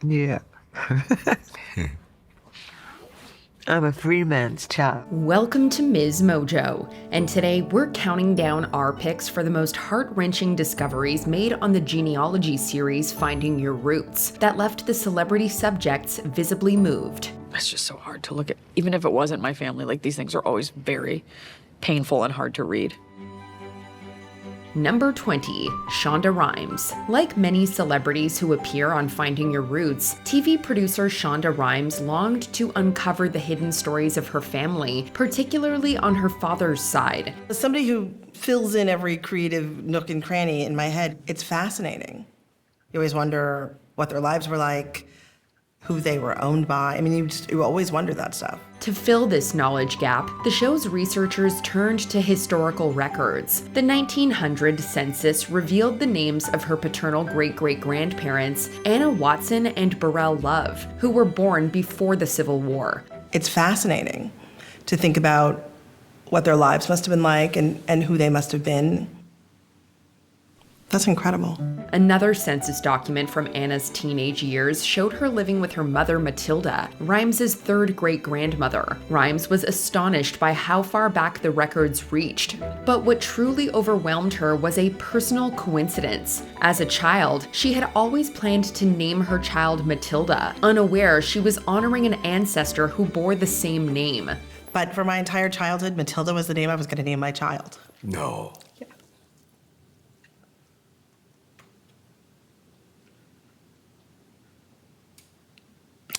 Yeah. I'm a free man's child. Welcome to MsMojo, and today we're counting down our picks for the most heart-wrenching discoveries made on the genealogy series Finding Your Roots that left the celebrity subjects visibly moved. It's just so hard to look at. Even if it wasn't my family, like these things are always very painful and hard to read. Number 20, Shonda Rhimes. Like many celebrities who appear on Finding Your Roots, TV producer Shonda Rhimes longed to uncover the hidden stories of her family, particularly on her father's side. As somebody who fills in every creative nook and cranny in my head, it's fascinating. You always wonder what their lives were like, who they were owned by. I mean, you always wonder that stuff. To fill this knowledge gap, the show's researchers turned to historical records. The 1900 census revealed the names of her paternal great-great-grandparents, Anna Watson and Burrell Love, who were born before the Civil War. It's fascinating to think about what their lives must have been like and who they must have been. That's incredible. Another census document from Anna's teenage years showed her living with her mother, Matilda, Rhymes's third great-grandmother. Rhimes was astonished by how far back the records reached. But what truly overwhelmed her was a personal coincidence. As a child, she had always planned to name her child Matilda, unaware she was honoring an ancestor who bore the same name. But for my entire childhood, Matilda was the name I was going to name my child. No. Yeah.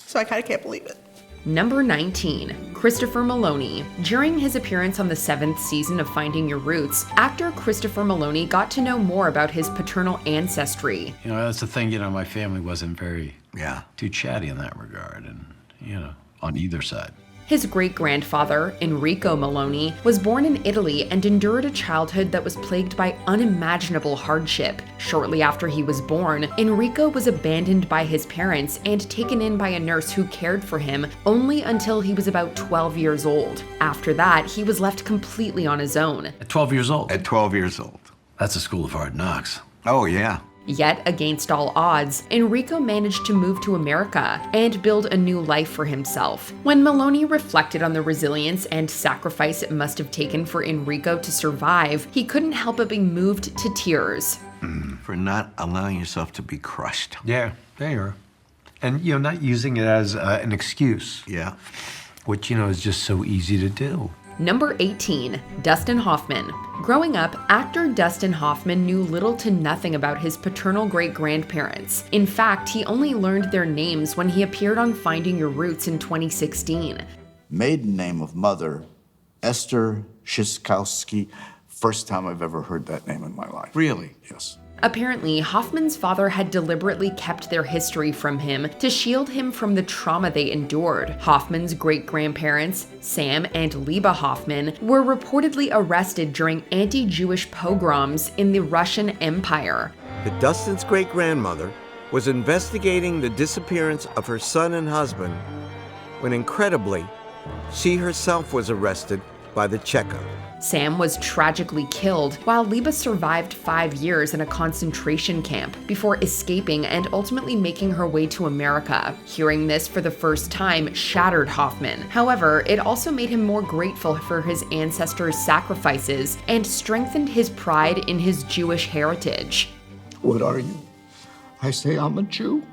So I kind of can't believe it. Number 19, Christopher Meloni. During his appearance on the 7th season of Finding Your Roots, actor Christopher Meloni got to know more about his paternal ancestry. You know, that's the thing, my family wasn't very, Yeah. too chatty in that regard, and, on either side. His great-grandfather, Enrico Meloni, was born in Italy and endured a childhood that was plagued by unimaginable hardship. Shortly after he was born, Enrico was abandoned by his parents and taken in by a nurse who cared for him only until he was about 12 years old. After that, he was left completely on his own. At 12 years old. At 12 years old. That's a school of hard knocks. Oh, yeah. Yet, against all odds, Enrico managed to move to America and build a new life for himself. When Meloni reflected on the resilience and sacrifice it must have taken for Enrico to survive, he couldn't help but be moved to tears. For not allowing yourself to be crushed. Yeah, there you are. And, not using it as an excuse. Yeah. Which, is just so easy to do. Number 18, Dustin Hoffman. Growing up, actor Dustin Hoffman knew little to nothing about his paternal great-grandparents. In fact, he only learned their names when he appeared on Finding Your Roots in 2016. Maiden name of mother, Esther Shiskowski. First time I've ever heard that name in my life. Really? Yes. Apparently, Hoffman's father had deliberately kept their history from him to shield him from the trauma they endured. Hoffman's great-grandparents, Sam and Liba Hoffman, were reportedly arrested during anti-Jewish pogroms in the Russian Empire. that Dustin's great-grandmother was investigating the disappearance of her son and husband when, incredibly, she herself was arrested by the Cheka. Sam was tragically killed, while Liba survived 5 years in a concentration camp before escaping and ultimately making her way to America. Hearing this for the first time shattered Hoffman. However, it also made him more grateful for his ancestors' sacrifices and strengthened his pride in his Jewish heritage. What are you? I say I'm a Jew.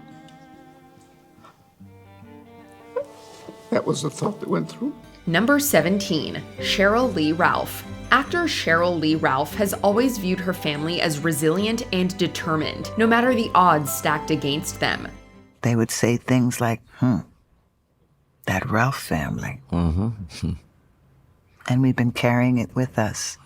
That was the thought that went through. Number 17, Cheryl Lee Ralph. Actor Cheryl Lee Ralph has always viewed her family as resilient and determined, no matter the odds stacked against them. They would say things like, that Ralph family. Mm-hmm. And we've been carrying it with us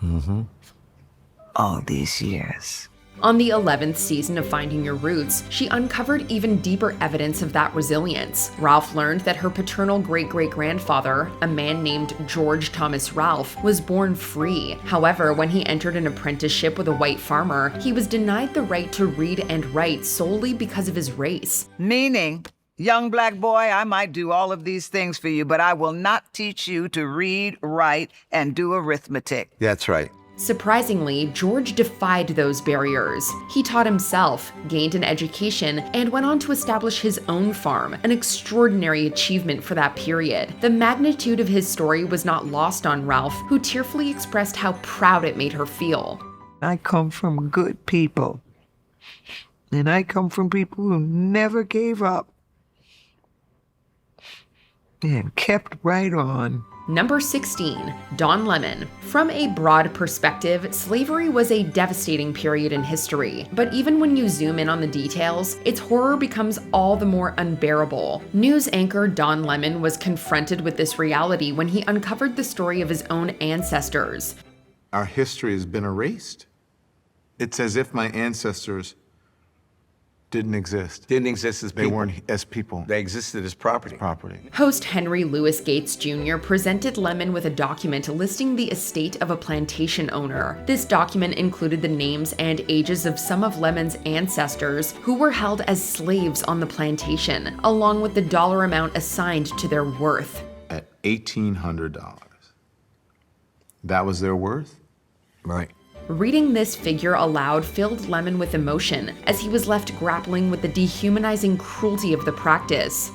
all these years. On the 11th season of Finding Your Roots, she uncovered even deeper evidence of that resilience. Ralph learned that her paternal great-great-grandfather, a man named George Thomas Ralph, was born free. However, when he entered an apprenticeship with a white farmer, he was denied the right to read and write solely because of his race. Meaning, young black boy, I might do all of these things for you, but I will not teach you to read, write, and do arithmetic. That's right. Surprisingly, George defied those barriers. He taught himself, gained an education, and went on to establish his own farm, an extraordinary achievement for that period. The magnitude of his story was not lost on Ralph, who tearfully expressed how proud it made her feel. I come from good people. And I come from people who never gave up. And kept right on. Number 16, Don Lemon. From a broad perspective, slavery was a devastating period in history. But even when you zoom in on the details, its horror becomes all the more unbearable. News anchor Don Lemon was confronted with this reality when he uncovered the story of his own ancestors. Our history has been erased. It's as if my ancestors didn't exist. Didn't exist as They people. weren't as people. They existed as property. Host Henry Louis Gates Jr. presented Lemon with a document listing the estate of a plantation owner. This document included the names and ages of some of Lemon's ancestors who were held as slaves on the plantation, along with the dollar amount assigned to their worth. At $1,800. That was their worth? Right. Reading this figure aloud filled Lemon with emotion as he was left grappling with the dehumanizing cruelty of the practice.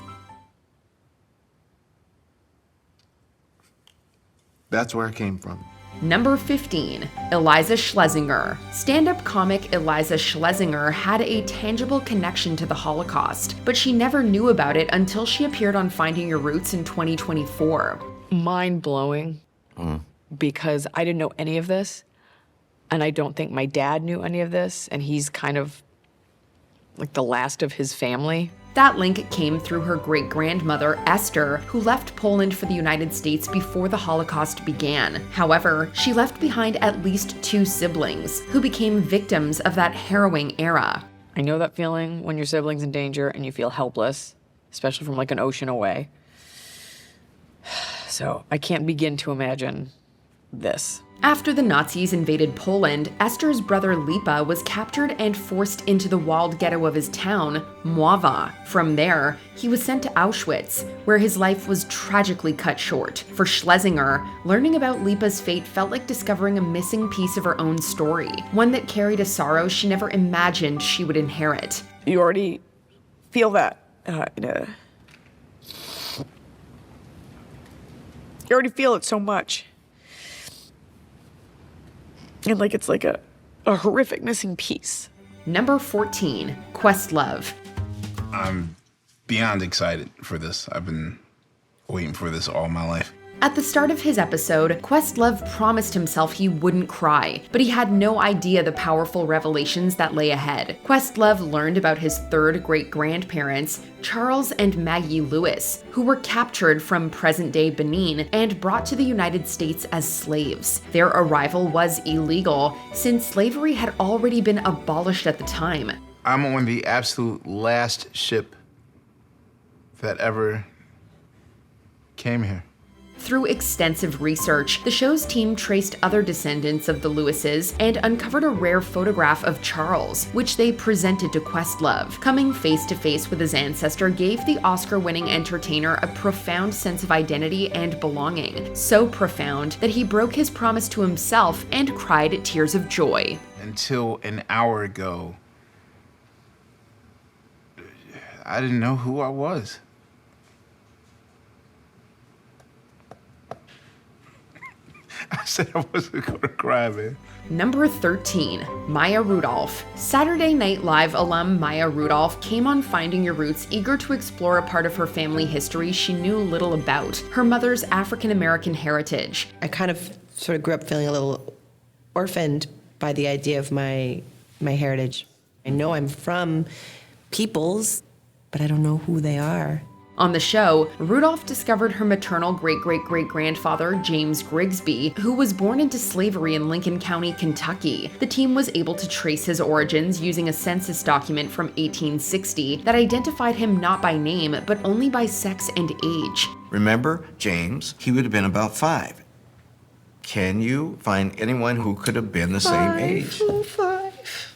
That's where it came from. Number 15, Iliza Shlesinger. Stand-up comic Iliza Shlesinger had a tangible connection to the Holocaust, but she never knew about it until she appeared on Finding Your Roots in 2024. Mind-blowing, because I didn't know any of this. And I don't think my dad knew any of this, and he's kind of like the last of his family. That link came through her great-grandmother, Esther, who left Poland for the United States before the Holocaust began. However, she left behind at least 2 siblings, who became victims of that harrowing era. I know that feeling when your sibling's in danger and you feel helpless, especially from like an ocean away. So I can't begin to imagine this. After the Nazis invaded Poland, Esther's brother Lipa was captured and forced into the walled ghetto of his town, Mława. From there, he was sent to Auschwitz, where his life was tragically cut short. For Shlesinger, learning about Lipa's fate felt like discovering a missing piece of her own story, one that carried a sorrow she never imagined she would inherit. You already feel that. You already feel it so much. And like it's like a horrific missing piece. Number 14, Questlove. I'm beyond excited for this. I've been waiting for this all my life. At the start of his episode, Questlove promised himself he wouldn't cry, but he had no idea the powerful revelations that lay ahead. Questlove learned about his 3rd great-grandparents, Charles and Maggie Lewis, who were captured from present-day Benin and brought to the United States as slaves. Their arrival was illegal, since slavery had already been abolished at the time. I'm on the absolute last ship that ever came here. Through extensive research, the show's team traced other descendants of the Lewises and uncovered a rare photograph of Charles, which they presented to Questlove. Coming face to face with his ancestor gave the Oscar-winning entertainer a profound sense of identity and belonging, so profound that he broke his promise to himself and cried tears of joy. Until an hour ago, I didn't know who I was. I said I wasn't gonna cry, man. Number 13, Maya Rudolph. Saturday Night Live alum Maya Rudolph came on Finding Your Roots eager to explore a part of her family history she knew little about, her mother's African-American heritage. I kind of sort of grew up feeling a little orphaned by the idea of my heritage. I know I'm from peoples, but I don't know who they are. On the show, Rudolph discovered her maternal great-great-great-grandfather, James Grigsby, who was born into slavery in Lincoln County, Kentucky. The team was able to trace his origins using a census document from 1860 that identified him not by name, but only by sex and age. Remember James? He would have been about 5. Can you find anyone who could have been the same age? 5.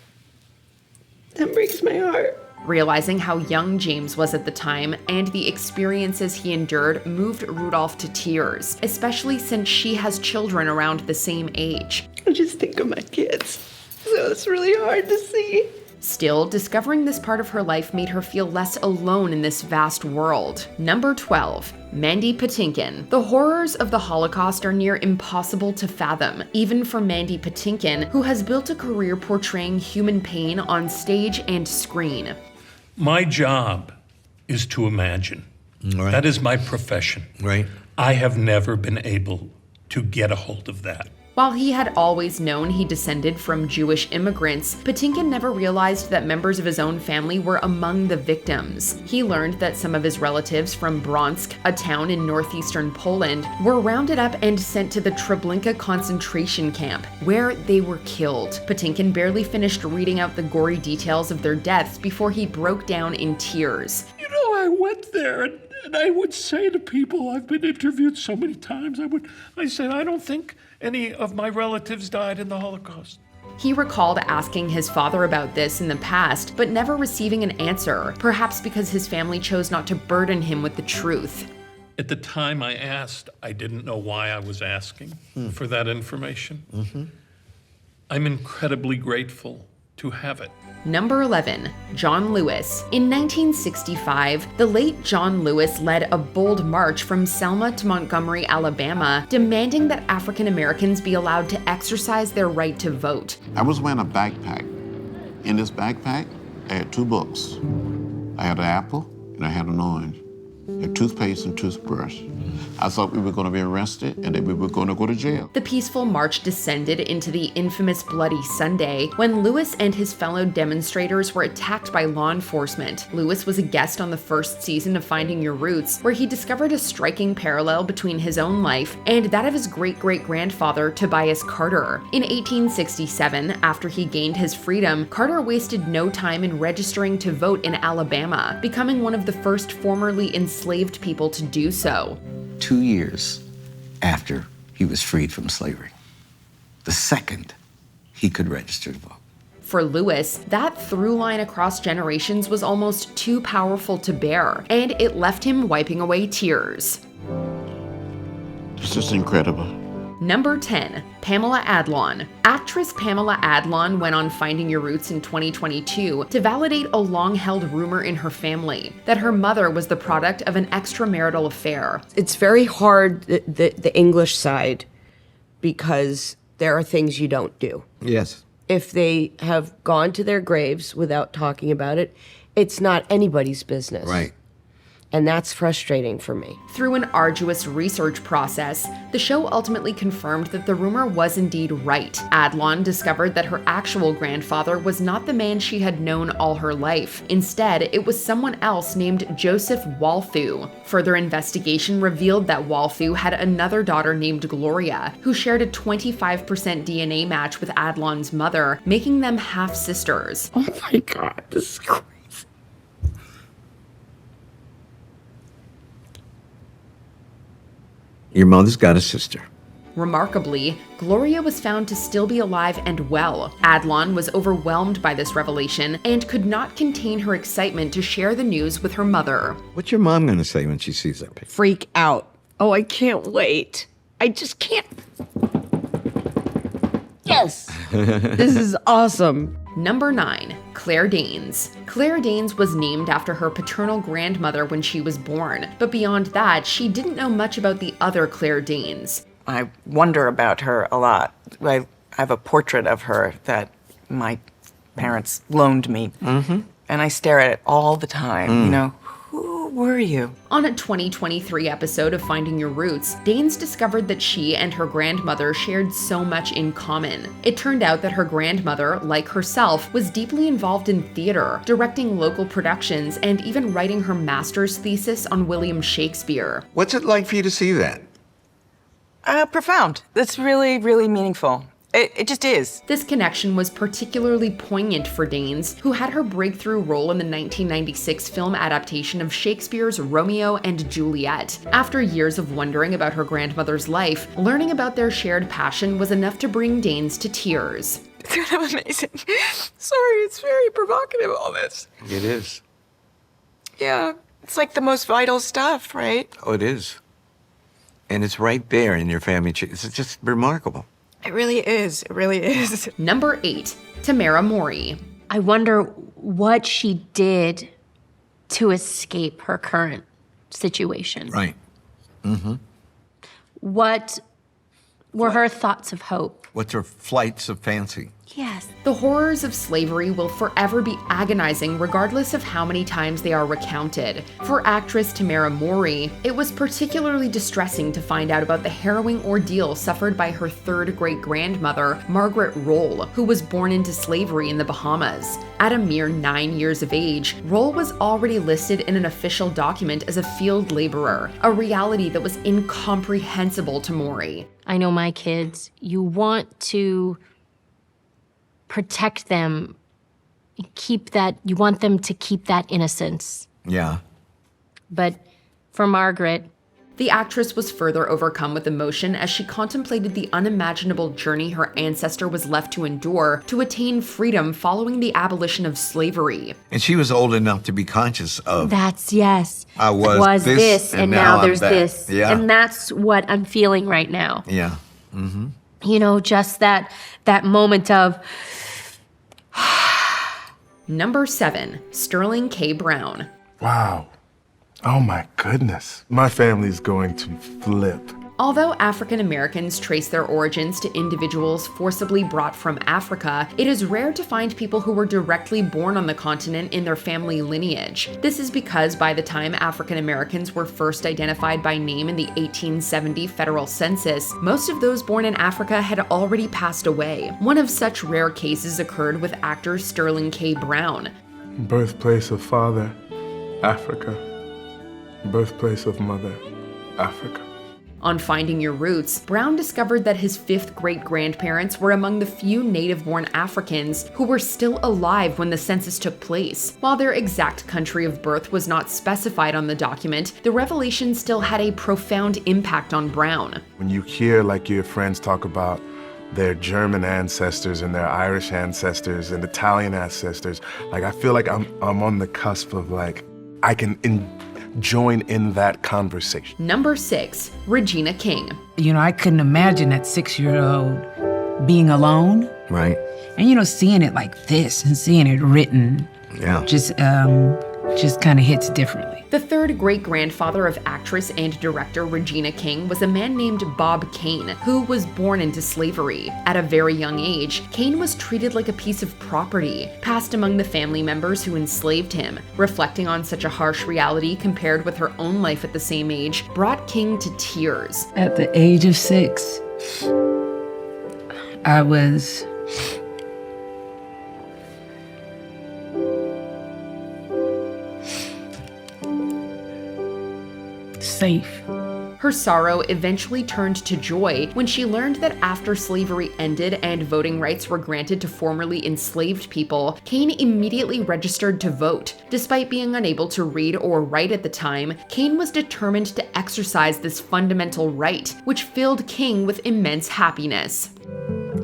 That breaks my heart. Realizing how young James was at the time and the experiences he endured moved Rudolph to tears, especially since she has children around the same age. I just think of my kids. So it's really hard to see. Still, discovering this part of her life made her feel less alone in this vast world. Number 12. Mandy Patinkin. The horrors of the Holocaust are near impossible to fathom, even for Mandy Patinkin, who has built a career portraying human pain on stage and screen. My job is to imagine. Right. That is my profession. Right. I have never been able to get a hold of that. While he had always known he descended from Jewish immigrants, Patinkin never realized that members of his own family were among the victims. He learned that some of his relatives from Bronsk, a town in northeastern Poland, were rounded up and sent to the Treblinka concentration camp, where they were killed. Patinkin barely finished reading out the gory details of their deaths before he broke down in tears. You know, I went there and I would say to people, I've been interviewed so many times, I said, I don't think any of my relatives died in the Holocaust. He recalled asking his father about this in the past, but never receiving an answer, perhaps because his family chose not to burden him with the truth. At the time I asked, I didn't know why I was asking for that information. Mm-hmm. I'm incredibly grateful to have it. Number 11. John Lewis. In 1965, the late John Lewis led a bold march from Selma to Montgomery, Alabama, demanding that African Americans be allowed to exercise their right to vote. I was wearing a backpack. In this backpack, I had 2 books. I had an apple and I had an orange. A toothpaste and toothbrush. I thought we were going to be arrested and that we were going to go to jail. The peaceful march descended into the infamous Bloody Sunday, when Lewis and his fellow demonstrators were attacked by law enforcement. Lewis was a guest on the first season of Finding Your Roots, where he discovered a striking parallel between his own life and that of his great-great-grandfather, Tobias Carter. In 1867, after he gained his freedom, Carter wasted no time in registering to vote in Alabama, becoming one of the first formerly enslaved people to do so. 2 years after he was freed from slavery, the second he could register to vote. For Lewis, that through line across generations was almost too powerful to bear, and it left him wiping away tears. This is incredible. Number 10. Pamela Adlon. Actress Pamela Adlon went on Finding Your Roots in 2022 to validate a long-held rumor in her family that her mother was the product of an extramarital affair. It's very hard, the English side, because there are things you don't do. Yes. If they have gone to their graves without talking about it, it's not anybody's business. Right. And that's frustrating for me. Through an arduous research process, the show ultimately confirmed that the rumor was indeed right. Adlon discovered that her actual grandfather was not the man she had known all her life. Instead, it was someone else named Joseph Walthu. Further investigation revealed that Walthu had another daughter named Gloria, who shared a 25% DNA match with Adlon's mother, making them half-sisters. Oh my God, this is crazy. Your mother's got a sister. Remarkably, Gloria was found to still be alive and well. Adlon was overwhelmed by this revelation and could not contain her excitement to share the news with her mother. What's your mom gonna say when she sees that picture? Freak out. Oh, I can't wait. I just can't. Yes! This is awesome. Number 9. Claire Danes. Claire Danes was named after her paternal grandmother when she was born, but beyond that, she didn't know much about the other Claire Danes. I wonder about her a lot. I have a portrait of her that my parents loaned me, and I stare at it all the time, you know. Who were you? On a 2023 episode of Finding Your Roots, Danes discovered that she and her grandmother shared so much in common. It turned out that her grandmother, like herself, was deeply involved in theater, directing local productions, and even writing her master's thesis on William Shakespeare. What's it like for you to see that? Profound. That's really, really meaningful. It just is. This connection was particularly poignant for Danes, who had her breakthrough role in the 1996 film adaptation of Shakespeare's Romeo and Juliet. After years of wondering about her grandmother's life, learning about their shared passion was enough to bring Danes to tears. It's kind of amazing. Sorry, it's very provocative, all this. It is. Yeah, it's like the most vital stuff, right? Oh, it is. And it's right there in your family tree. It's just remarkable. It really is. It really is. Number 8, Tamera Mowry. I wonder what she did to escape her current situation. Right. Mm-hmm. What were her thoughts of hope? What's her flights of fancy? Yes. The horrors of slavery will forever be agonizing regardless of how many times they are recounted. For actress Tamera Mowry, it was particularly distressing to find out about the harrowing ordeal suffered by her third great-grandmother, Margaret Roll, who was born into slavery in the Bahamas. At a mere 9 years of age, Roll was already listed in an official document as a field laborer, a reality that was incomprehensible to Mowry. I know my kids. You want to protect them, you want them to keep that innocence. Yeah. But for Margaret, the actress was further overcome with emotion as she contemplated the unimaginable journey her ancestor was left to endure to attain freedom following the abolition of slavery. And she was old enough to be conscious of. That's yes. I was this, and now there's I'm that. this. Yeah. And that's what I'm feeling right now. Yeah. Mm-hmm. You know, just that moment of... Number 7, Sterling K. Brown. Wow. Oh my goodness. My family's going to flip. Although African Americans trace their origins to individuals forcibly brought from Africa, it is rare to find people who were directly born on the continent in their family lineage. This is because by the time African Americans were first identified by name in the 1870 federal census, most of those born in Africa had already passed away. One of such rare cases occurred with actor Sterling K. Brown. Birthplace of father, Africa. Birthplace of mother, Africa. On Finding Your Roots, Brown discovered that his 5th great-grandparents were among the few native-born Africans who were still alive when the census took place. While their exact country of birth was not specified on the document, the revelation still had a profound impact on Brown. When you hear like your friends talk about their German ancestors and their Irish ancestors and Italian ancestors, like I feel like I'm on the cusp of like, I can join in that conversation. Number 6, Regina King. You know, I couldn't imagine that 6-year-old being alone. Right. And, you know, seeing it like this and seeing it written. Yeah. Just kind of hits differently. The third great-grandfather of actress and director Regina King was a man named Bob Kane, who was born into slavery. At a very young age, Kane was treated like a piece of property, passed among the family members who enslaved him. Reflecting on such a harsh reality compared with her own life at the same age brought King to tears. At the age of 6, I was safe. Her sorrow eventually turned to joy when she learned that after slavery ended and voting rights were granted to formerly enslaved people, Kane immediately registered to vote. Despite being unable to read or write at the time, Kane was determined to exercise this fundamental right, which filled King with immense happiness.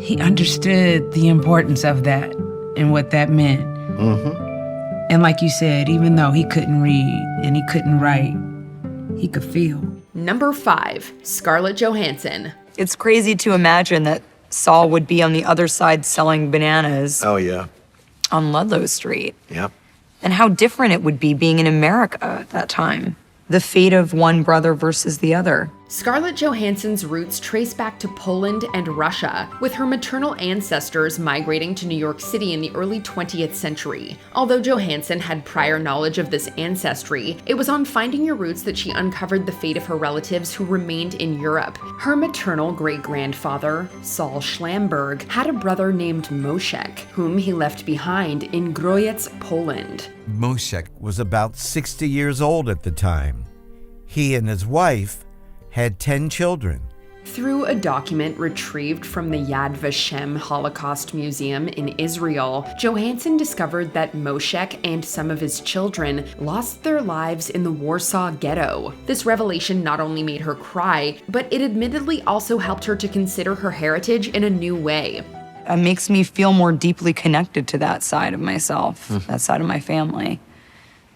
He understood the importance of that and what that meant. Mm-hmm. And like you said, even though he couldn't read and he couldn't write, he could feel. Number 5, Scarlett Johansson. It's crazy to imagine that Saul would be on the other side selling bananas. Oh, yeah. On Ludlow Street. Yep. And how different it would be being in America at that time. The fate of one brother versus the other. Scarlett Johansson's roots trace back to Poland and Russia, with her maternal ancestors migrating to New York City in the early 20th century. Although Johansson had prior knowledge of this ancestry, it was on Finding Your Roots that she uncovered the fate of her relatives who remained in Europe. Her maternal great-grandfather, Saul Schlamberg, had a brother named Moshek, whom he left behind in Grojec, Poland. Moshek was about 60 years old at the time. He and his wife had 10 children. Through a document retrieved from the Yad Vashem Holocaust Museum in Israel, Johansson discovered that Moshek and some of his children lost their lives in the Warsaw Ghetto. This revelation not only made her cry, but it admittedly also helped her to consider her heritage in a new way. It makes me feel more deeply connected to that side of myself, that side of my family.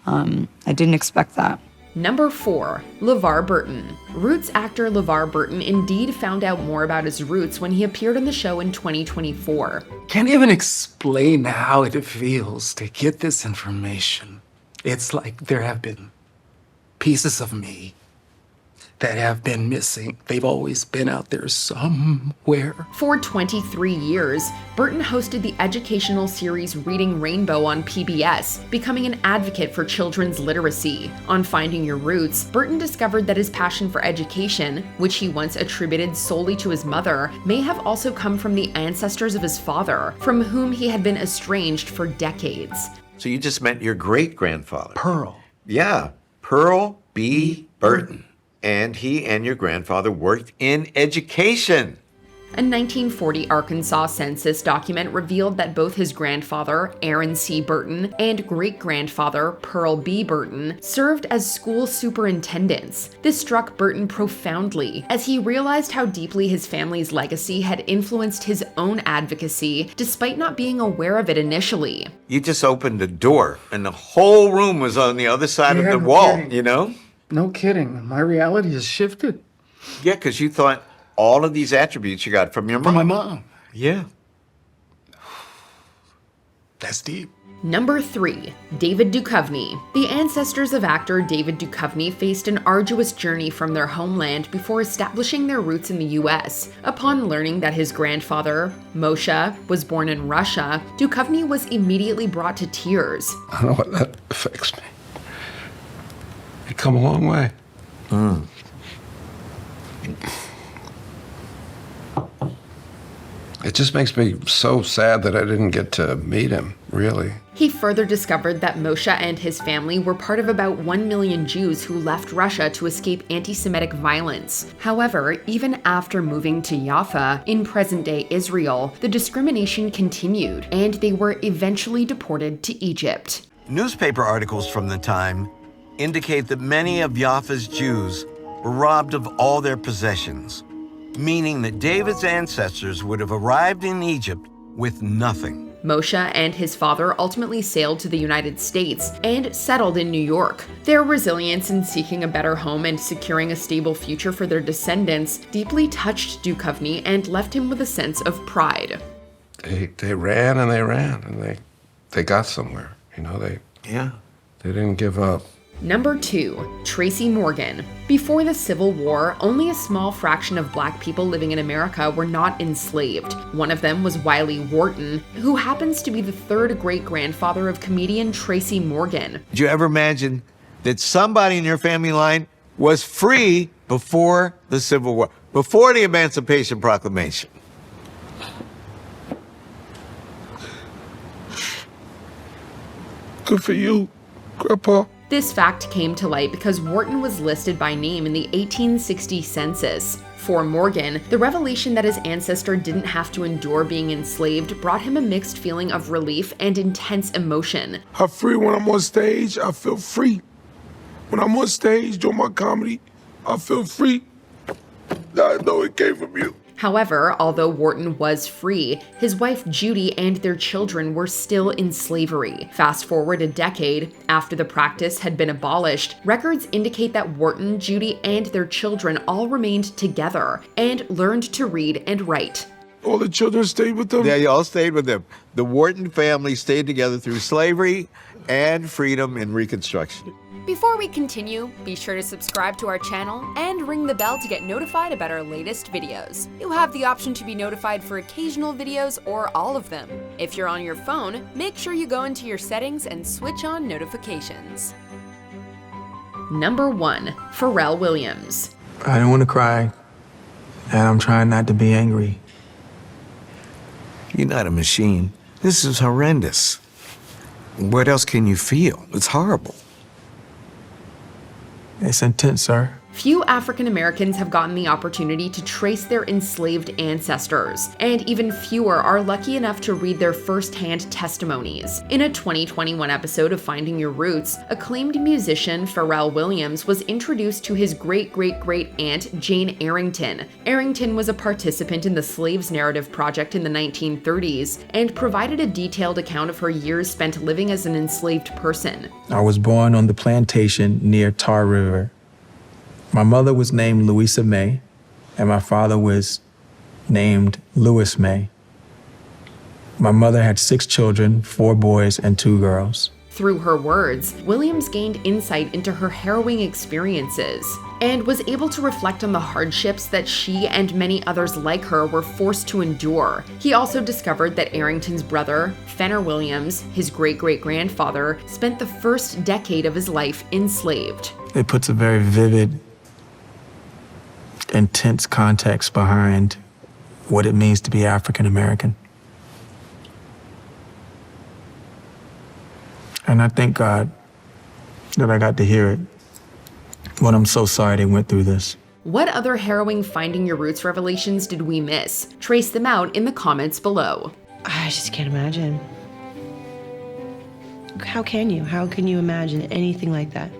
I didn't expect that. Number 4. LaVar Burton. Roots actor LaVar Burton indeed found out more about his roots when he appeared on the show in 2024. Can't even explain how it feels to get this information. It's like there have been pieces of me that have been missing. They've always been out there somewhere. For 23 years, Burton hosted the educational series Reading Rainbow on PBS, becoming an advocate for children's literacy. On Finding Your Roots, Burton discovered that his passion for education, which he once attributed solely to his mother, may have also come from the ancestors of his father, from whom he had been estranged for decades. So you just met your great-grandfather? Pearl. Yeah, Pearl B. Burton. And he and your grandfather worked in education. A 1940 Arkansas census document revealed that both his grandfather, Aaron C. Burton, and great-grandfather, Pearl B. Burton, served as school superintendents. This struck Burton profoundly, as he realized how deeply his family's legacy had influenced his own advocacy, despite not being aware of it initially. You just opened a door, and the whole room was on the other side of the wall, you know? No kidding. My reality has shifted. Yeah, because you thought all of these attributes you got from your mom. From my mom. Yeah. That's deep. Number 3. David Duchovny. The ancestors of actor David Duchovny faced an arduous journey from their homeland before establishing their roots in the US. Upon learning that his grandfather, Moshe, was born in Russia, Duchovny was immediately brought to tears. I know what that affects me. You've come a long way. It just makes me so sad that I didn't get to meet him, really. He further discovered that Moshe and his family were part of about 1 million Jews who left Russia to escape anti-Semitic violence. However, even after moving to Jaffa, in present-day Israel, the discrimination continued, and they were eventually deported to Egypt. Newspaper articles from the time indicate that many of Jaffa's Jews were robbed of all their possessions, meaning that David's ancestors would have arrived in Egypt with nothing. Moshe and his father ultimately sailed to the United States and settled in New York. Their resilience in seeking a better home and securing a stable future for their descendants deeply touched Duchovny and left him with a sense of pride. They ran and they got somewhere. You know, they didn't give up. Number 2. Tracy Morgan. Before the Civil War, only a small fraction of Black people living in America were not enslaved. One of them was Wiley Wharton, who happens to be the third great-grandfather of comedian Tracy Morgan. Did you ever imagine that somebody in your family line was free before the Civil War, before the Emancipation Proclamation? Good for you, Grandpa. This fact came to light because Wharton was listed by name in the 1860 census. For Morgan, the revelation that his ancestor didn't have to endure being enslaved brought him a mixed feeling of relief and intense emotion. I'm free when I'm on stage, I feel free. When I'm on stage doing my comedy, I feel free. I know it came from you. However, although Wharton was free, his wife Judy and their children were still in slavery. Fast forward a decade, after the practice had been abolished, records indicate that Wharton, Judy, and their children all remained together and learned to read and write. All the children stayed with them? They all stayed with them. The Wharton family stayed together through slavery and freedom and Reconstruction. Before we continue, be sure to subscribe to our channel and ring the bell to get notified about our latest videos. You have the option to be notified for occasional videos or all of them. If you're on your phone, make sure you go into your settings and switch on notifications. Number 1. Pharrell Williams. I don't want to cry, and I'm trying not to be angry. You're not a machine. This is horrendous. What else can you feel? It's horrible. It's intense, sir. Few African Americans have gotten the opportunity to trace their enslaved ancestors, and even fewer are lucky enough to read their first-hand testimonies. In a 2021 episode of Finding Your Roots, acclaimed musician Pharrell Williams was introduced to his great-great-great-aunt Jane Arrington. Arrington was a participant in the Slaves Narrative Project in the 1930s and provided a detailed account of her years spent living as an enslaved person. I was born on the plantation near Tar River. My mother was named Louisa May, and my father was named Louis May. My mother had 6 children, 4 boys and 2 girls. Through her words, Williams gained insight into her harrowing experiences and was able to reflect on the hardships that she and many others like her were forced to endure. He also discovered that Arrington's brother, Fenner Williams, his great-great-grandfather, spent the first decade of his life enslaved. It puts a very vivid, intense context behind what it means to be African American. And I thank God that I got to hear it, but I'm so sorry they went through this. What other harrowing Finding Your Roots revelations did we miss? Trace them out in the comments below. I just can't imagine. How can you? How can you imagine anything like that?